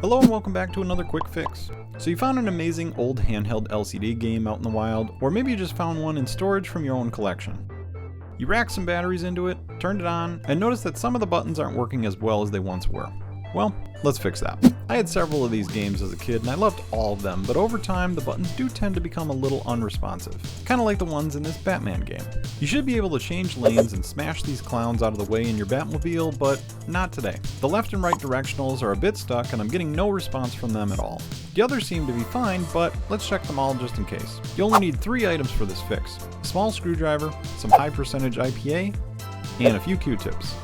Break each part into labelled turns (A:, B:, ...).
A: Hello and welcome back to another quick fix. So you found an amazing old handheld LCD game out in the wild, or maybe you just found one in storage from your own collection. You racked some batteries into it, turned it on, and noticed that some of the buttons aren't working as well as they once were. Well, let's fix that. I had several of these games as a kid and I loved all of them, but over time the buttons do tend to become a little unresponsive. Kinda like the ones in this Batman game. You should be able to change lanes and smash these clowns out of the way in your Batmobile, but not today. The left and right directionals are a bit stuck and I'm getting no response from them at all. The others seem to be fine, but let's check them all just in case. You only need 3 items for this fix: a small screwdriver, some high percentage IPA, and a few Q-tips.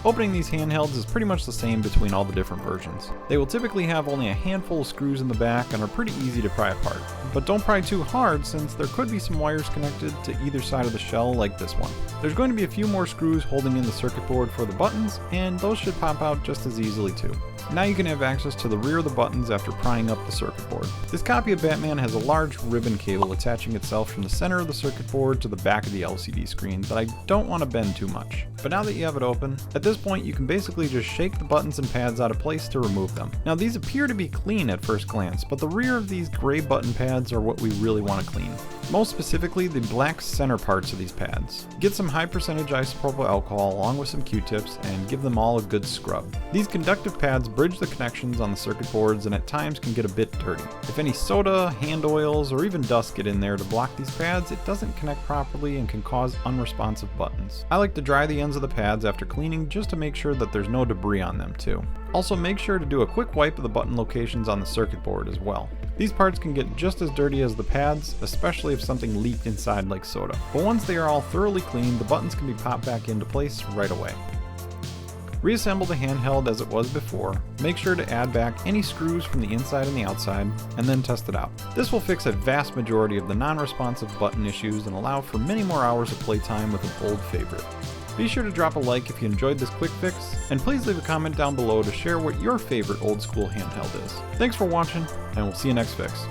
A: Opening these handhelds is pretty much the same between all the different versions. They will typically have only a handful of screws in the back and are pretty easy to pry apart. But don't pry too hard since there could be some wires connected to either side of the shell like this one. There's going to be a few more screws holding in the circuit board for the buttons, and those should pop out just as easily too. Now you can have access to the rear of the buttons after prying up the circuit board. This copy of Batman has a large ribbon cable attaching itself from the center of the circuit board to the back of the LCD screen that I don't want to bend too much. But now that you have it open, at this point you can basically just shake the buttons and pads out of place to remove them. Now these appear to be clean at first glance, but the rear of these gray button pads are what we really want to clean. Most specifically the black center parts of these pads. Get some high percentage isopropyl alcohol along with some Q-tips and give them all a good scrub. These conductive pads bridge the connections on the circuit boards and at times can get a bit dirty. If any soda, hand oils, or even dust get in there to block these pads, it doesn't connect properly and can cause unresponsive buttons. I like to dry the ends of the pads after cleaning just to make sure that there's no debris on them too. Also make sure to do a quick wipe of the button locations on the circuit board as well. These parts can get just as dirty as the pads, especially if something leaked inside like soda. But once they are all thoroughly cleaned, the buttons can be popped back into place right away. Reassemble the handheld as it was before, make sure to add back any screws from the inside and the outside, and then test it out. This will fix a vast majority of the non-responsive button issues and allow for many more hours of playtime with an old favorite. Be sure to drop a like if you enjoyed this quick fix, and please leave a comment down below to share what your favorite old school handheld is. Thanks for watching, and we'll see you next fix.